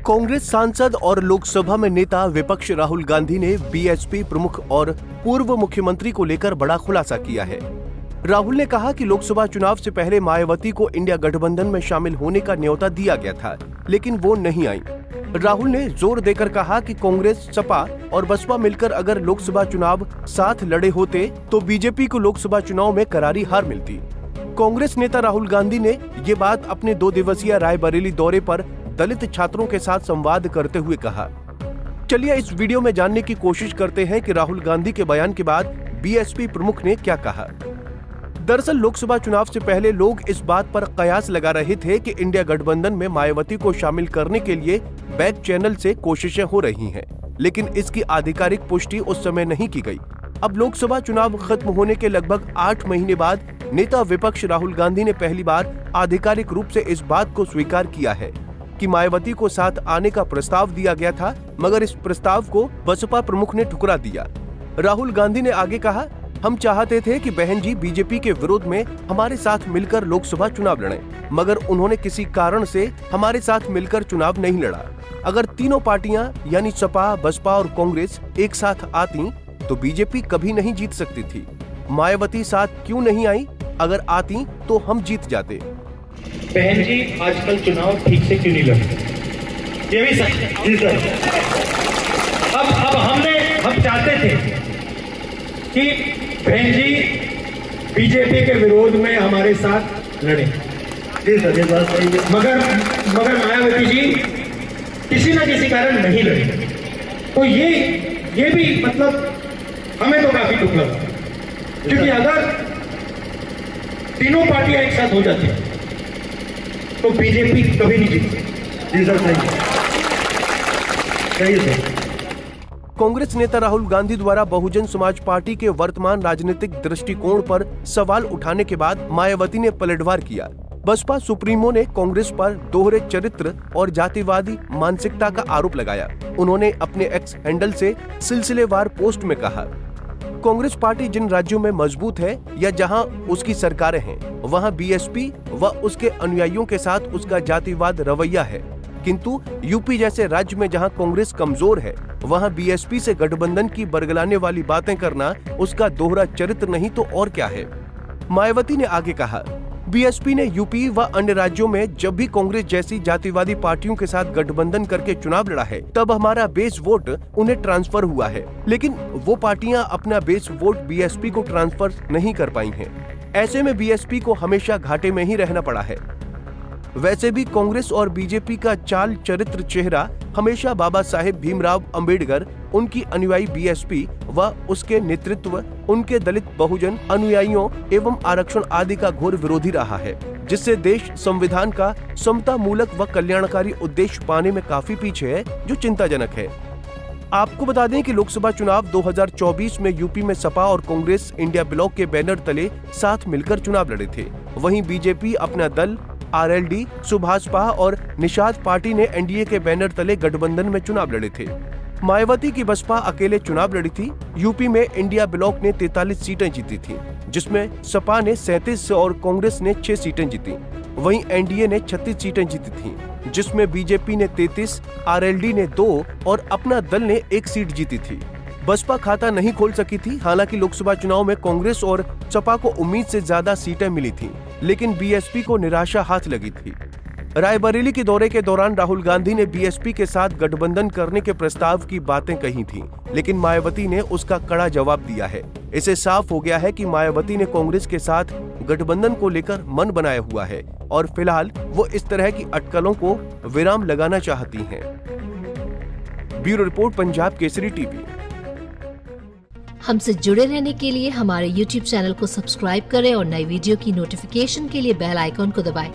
कांग्रेस सांसद और लोकसभा में नेता विपक्ष राहुल गांधी ने बीएसपी प्रमुख और पूर्व मुख्यमंत्री को लेकर बड़ा खुलासा किया है। राहुल ने कहा कि लोकसभा चुनाव से पहले मायावती को इंडिया गठबंधन में शामिल होने का न्योता दिया गया था, लेकिन वो नहीं आई। राहुल ने जोर देकर कहा कि कांग्रेस, सपा और बसपा मिलकर अगर लोकसभा चुनाव साथ लड़े होते तो बीजेपी को लोकसभा चुनाव में करारी हार मिलती। कांग्रेस नेता राहुल गांधी ने ये बात अपने 2 दिवसीय रायबरेली दौरे पर दलित छात्रों के साथ संवाद करते हुए कहा। चलिए इस वीडियो में जानने की कोशिश करते हैं कि राहुल गांधी के बयान के बाद बीएसपी प्रमुख ने क्या कहा। दरअसल लोकसभा चुनाव से पहले लोग इस बात पर कयास लगा रहे थे कि इंडिया गठबंधन में मायावती को शामिल करने के लिए बैक चैनल से कोशिशें हो रही हैं, लेकिन इसकी आधिकारिक पुष्टि उस समय नहीं की गई। अब लोकसभा चुनाव खत्म होने के लगभग 8 महीने बाद नेता विपक्ष राहुल गांधी ने पहली बार आधिकारिक रूप से इस बात को स्वीकार किया है कि मायावती को साथ आने का प्रस्ताव दिया गया था, मगर इस प्रस्ताव को बसपा प्रमुख ने ठुकरा दिया। राहुल गांधी ने आगे कहा, हम चाहते थे कि बहन जी बीजेपी के विरोध में हमारे साथ मिलकर लोकसभा चुनाव लड़ें, मगर उन्होंने किसी कारण से हमारे साथ मिलकर चुनाव नहीं लड़ा। अगर तीनों पार्टियां यानी सपा, बसपा और कांग्रेस एक साथ आती तो बीजेपी कभी नहीं जीत सकती थी। मायावती साथ क्यों नहीं आई? अगर आती तो हम जीत जाते। बहन जी आजकल चुनाव ठीक से क्यों नहीं लड़ते? ये भी सच जी सर। अब हम चाहते थे कि बहन जी बीजेपी के विरोध में हमारे साथ लड़े। जी सर, ये बात सही है। मगर मायावती जी किसी न किसी कारण नहीं लड़े, तो ये भी मतलब हमें तो काफी दुख लगा, क्योंकि अगर तीनों पार्टियां एक साथ हो जाती तो बीजेपी कभी नहीं जीती। जी सर, सही है। कांग्रेस नेता राहुल गांधी द्वारा बहुजन समाज पार्टी के वर्तमान राजनीतिक दृष्टिकोण पर सवाल उठाने के बाद मायावती ने पलटवार किया। बसपा सुप्रीमो ने कांग्रेस पर दोहरे चरित्र और जातिवादी मानसिकता का आरोप लगाया। उन्होंने अपने एक्स हैंडल से सिलसिलेवार पोस्ट में कहा, कांग्रेस पार्टी जिन राज्यों में मजबूत है या जहां उसकी सरकारें हैं, वहां बीएसपी व उसके अनुयायियों के साथ उसका जातिवाद रवैया है, किंतु यूपी जैसे राज्य में जहां कांग्रेस कमजोर है, वहां बीएसपी से गठबंधन की बरगलाने वाली बातें करना उसका दोहरा चरित्र नहीं तो और क्या है। मायावती ने आगे कहा, बीएसपी ने यूपी व अन्य राज्यों में जब भी कांग्रेस जैसी जातिवादी पार्टियों के साथ गठबंधन करके चुनाव लड़ा है, तब हमारा बेस वोट उन्हें ट्रांसफर हुआ है, लेकिन वो पार्टियां अपना बेस वोट बीएसपी को ट्रांसफर नहीं कर पाई हैं। ऐसे में बीएसपी को हमेशा घाटे में ही रहना पड़ा है। वैसे भी कांग्रेस और बीजेपी का चाल चरित्र चेहरा हमेशा बाबा साहेब भीमराव अंबेडकर, उनकी अनुयायी बीएसपी व उसके नेतृत्व, उनके दलित बहुजन अनुयायियों एवं आरक्षण आदि का घोर विरोधी रहा है, जिससे देश संविधान का समता मूलक व कल्याणकारी उद्देश्य पाने में काफी पीछे है, जो चिंताजनक है। आपको बता दें कि लोकसभा चुनाव 2024 में यूपी में सपा और कांग्रेस इंडिया ब्लॉक के बैनर तले साथ मिलकर चुनाव लड़े थे। वहीं बीजेपी अपना दल, आरएलडी, सुभाषपा और निषाद पार्टी ने एनडीए के बैनर तले गठबंधन में चुनाव लड़े थे। मायावती की बसपा अकेले चुनाव लड़ी थी। यूपी में इंडिया ब्लॉक ने 43 सीटें जीती थी, जिसमें सपा ने 37 और कांग्रेस ने 6 सीटें जीती। वहीं एनडीए ने 36 सीटें जीती थी, जिसमें बीजेपी ने 33, आरएलडी ने 2 और अपना दल ने 1 सीट जीती थी। बसपा खाता नहीं खोल सकी थी। हालांकि लोकसभा चुनाव में कांग्रेस और सपा को उम्मीद से ज्यादा सीटें मिली थी, लेकिन बीएसपी को निराशा हाथ लगी थी। रायबरेली के दौरे के दौरान राहुल गांधी ने बीएसपी के साथ गठबंधन करने के प्रस्ताव की बातें कही थी, लेकिन मायावती ने उसका कड़ा जवाब दिया है। इसे साफ हो गया है कि मायावती ने कांग्रेस के साथ गठबंधन को लेकर मन बनाया हुआ है और फिलहाल वो इस तरह की अटकलों को विराम लगाना चाहती हैं। Bureau report, Punjab Kesari TV. हमसे जुड़े रहने के लिए हमारे YouTube चैनल को सब्सक्राइब करें और नई वीडियो की नोटिफिकेशन के लिए बेल आइकॉन को दबाएं।